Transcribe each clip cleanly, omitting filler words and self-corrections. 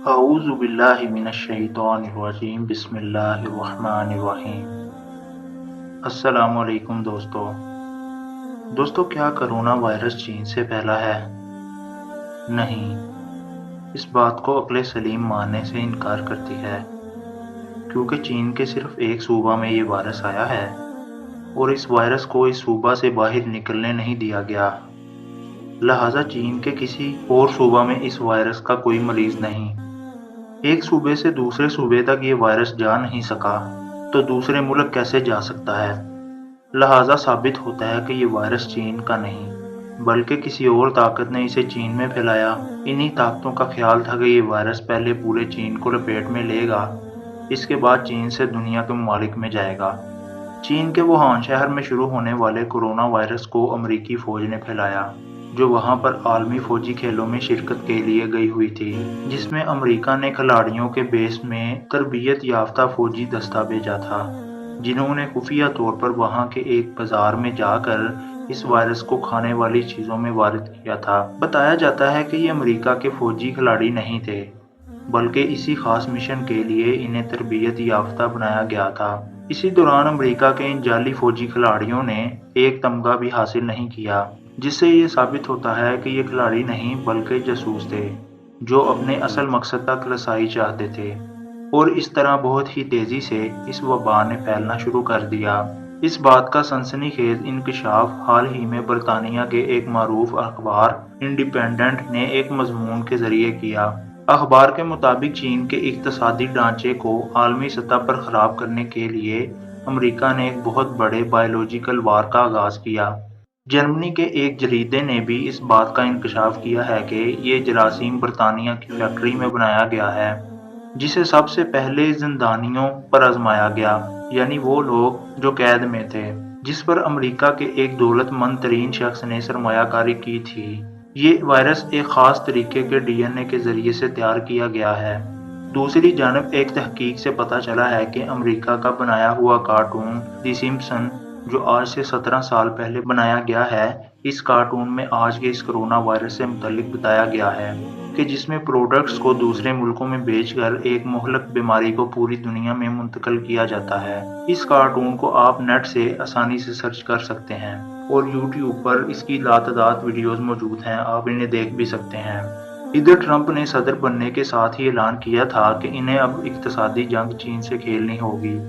اعوذ باللہ من الشیطان الرجیم بسم اللہ الرحمن الرحیم۔ السلام علیکم دوستو کیا کرونا وائرس چین سے پھیلا ہے؟ نہیں، اس بات کو عقل سلیم ماننے سے انکار کرتی ہے، کیونکہ چین کے صرف ایک صوبہ میں یہ وائرس آیا ہے اور اس وائرس کو اس صوبہ سے باہر نکلنے نہیں دیا گیا، لہٰذا چین کے کسی اور صوبہ میں اس وائرس کا کوئی مریض نہیں۔ ایک صوبے سے دوسرے صوبے تک یہ وائرس جا نہیں سکا تو دوسرے ملک کیسے جا سکتا ہے؟ لہٰذا ثابت ہوتا ہے کہ یہ وائرس چین کا نہیں بلکہ کسی اور طاقت نے اسے چین میں پھیلایا۔ انہی طاقتوں کا خیال تھا کہ یہ وائرس پہلے پورے چین کو لپیٹ میں لے گا، اس کے بعد چین سے دنیا کے ممالک میں جائے گا۔ چین کے ووہان شہر میں شروع ہونے والے کورونا وائرس کو امریکی فوج نے پھیلایا، جو وہاں پر عالمی فوجی کھیلوں میں شرکت کے لیے گئی ہوئی تھی، جس میں امریکہ نے کھلاڑیوں کے بیس میں تربیت یافتہ فوجی دستہ بھیجا تھا، جنہوں نے خفیہ طور پر وہاں کے ایک بازار میں جا کر اس وائرس کو کھانے والی چیزوں میں وارد کیا تھا۔ بتایا جاتا ہے کہ یہ امریکہ کے فوجی کھلاڑی نہیں تھے، بلکہ اسی خاص مشن کے لیے انہیں تربیت یافتہ بنایا گیا تھا۔ اسی دوران امریکہ کے ان جعلی فوجی کھلاڑیوں نے ایک تمغہ بھی حاصل نہیں کیا، جس سے یہ ثابت ہوتا ہے کہ یہ کھلاڑی نہیں بلکہ جاسوس تھے، جو اپنے اصل مقصد تک رسائی چاہتے تھے، اور اس طرح بہت ہی تیزی سے اس وبا نے پھیلنا شروع کر دیا۔ اس بات کا سنسنی خیز انکشاف حال ہی میں برطانیہ کے ایک معروف اخبار انڈیپینڈنٹ نے ایک مضمون کے ذریعے کیا۔ اخبار کے مطابق چین کے اقتصادی ڈھانچے کو عالمی سطح پر خراب کرنے کے لیے امریکہ نے ایک بہت بڑے بائیولوجیکل وار کا آغاز کیا۔ جرمنی کے ایک جریدے نے بھی اس بات کا انکشاف کیا ہے کہ یہ جراثیم برطانیہ کی فیکٹری میں بنایا گیا ہے، جسے سب سے پہلے زندانیوں پر آزمایا گیا، یعنی وہ لوگ جو قید میں تھے، جس پر امریکہ کے ایک دولت مند ترین شخص نے سرمایہ کاری کی تھی۔ یہ وائرس ایک خاص طریقے کے ڈی این اے کے ذریعے سے تیار کیا گیا ہے۔ دوسری جانب ایک تحقیق سے پتہ چلا ہے کہ امریکہ کا بنایا ہوا کارٹون دی سمپسن، جو آج سے 17 سال پہلے بنایا گیا ہے، اس کارٹون میں آج کے اس کرونا وائرس سے متعلق بتایا گیا ہے کہ جس میں پروڈکٹس کو دوسرے ملکوں میں بیچ کر ایک مہلک بیماری کو پوری دنیا میں منتقل کیا جاتا ہے۔ اس کارٹون کو آپ نیٹ سے آسانی سے سرچ کر سکتے ہیں اور یوٹیوب پر اس کی لاتعداد ویڈیوز موجود ہیں، آپ انہیں دیکھ بھی سکتے ہیں۔ ادھر ٹرمپ نے صدر بننے کے ساتھ ہی اعلان کیا تھا کہ انہیں اب اقتصادی جنگ چین سے کھیلنی ہوگی۔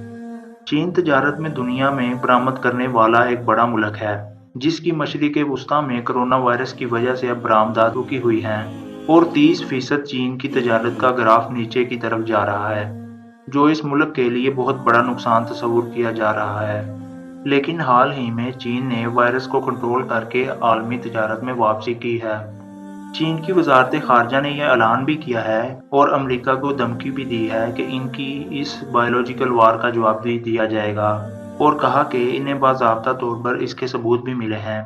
چین تجارت میں دنیا میں برآمد کرنے والا ایک بڑا ملک ہے، جس کی مشرق وسطیٰ میں کرونا وائرس کی وجہ سے اب برآمدات رکی ہوئی ہیں، اور 30% چین کی تجارت کا گراف نیچے کی طرف جا رہا ہے، جو اس ملک کے لیے بہت بڑا نقصان تصور کیا جا رہا ہے۔ لیکن حال ہی میں چین نے وائرس کو کنٹرول کر کے عالمی تجارت میں واپسی کی ہے۔ چین کی وزارت خارجہ نے یہ اعلان بھی کیا ہے اور امریکہ کو دھمکی بھی دی ہے کہ ان کی اس بائیولوجیکل وار کا جواب بھی دیا جائے گا، اور کہا کہ انہیں باضابطہ طور پر اس کے ثبوت بھی ملے ہیں۔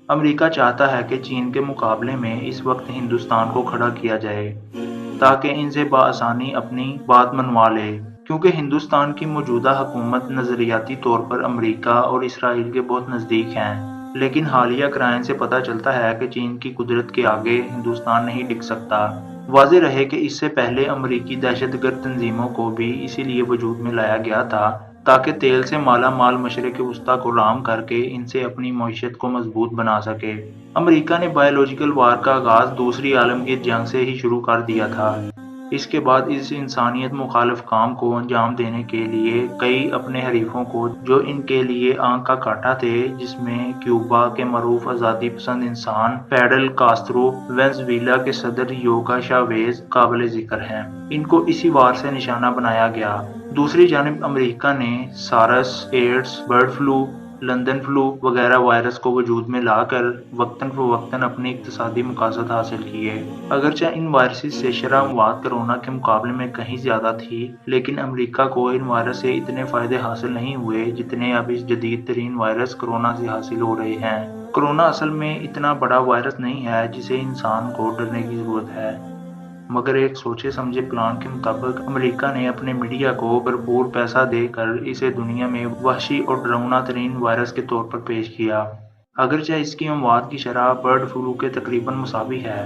امریکہ چاہتا ہے کہ چین کے مقابلے میں اس وقت ہندوستان کو کھڑا کیا جائے تاکہ ان سے بآسانی اپنی بات منوا لے، کیونکہ ہندوستان کی موجودہ حکومت نظریاتی طور پر امریکہ اور اسرائیل کے بہت نزدیک ہیں، لیکن حالیہ قرائن سے پتہ چلتا ہے کہ چین کی قدرت کے آگے ہندوستان نہیں ٹک سکتا۔ واضح رہے کہ اس سے پہلے امریکی دہشت گرد تنظیموں کو بھی اسی لیے وجود میں لایا گیا تھا تاکہ تیل سے مالا مال مشرق وسطیٰ کو غلام کر کے ان سے اپنی معیشت کو مضبوط بنا سکے۔ امریکہ نے بائیولوجیکل وار کا آغاز دوسری عالمگیر جنگ سے ہی شروع کر دیا تھا۔ اس کے بعد اس انسانیت مخالف کام کو انجام دینے کے لیے کئی اپنے حریفوں کو، جو ان کے لیے آنکھ کا کانٹا تھے، جس میں کیوبا کے معروف آزادی پسند انسان فیڈل کاسترو، وینزویلا کے صدر یوگو چاویز قابل ذکر ہیں، ان کو اسی وار سے نشانہ بنایا گیا۔ دوسری جانب امریکہ نے SARS, AIDS, bird flu, London flu وغیرہ وائرس کو وجود میں لا کر وقتاً فوقتاً اپنی اقتصادی مقاصد حاصل کیے۔ اگرچہ ان وائرسز سے شرح اموات کرونا کے مقابلے میں کہیں زیادہ تھی، لیکن امریکہ کو ان وائرس سے اتنے فائدے حاصل نہیں ہوئے جتنے اب اس جدید ترین وائرس کرونا سے حاصل ہو رہے ہیں۔ کرونا اصل میں اتنا بڑا وائرس نہیں ہے جسے انسان کو ڈرنے کی ضرورت ہے، مگر ایک سوچے سمجھے پلان کے مطابق امریکہ نے اپنے میڈیا کو بھرپور پیسہ دے کر اسے دنیا میں وحشی اور ڈراؤنا ترین وائرس کے طور پر پیش کیا۔ اگرچہ اس کی اموات کی شرح برڈ فلو کے تقریباً مساوی ہے،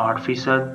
8%,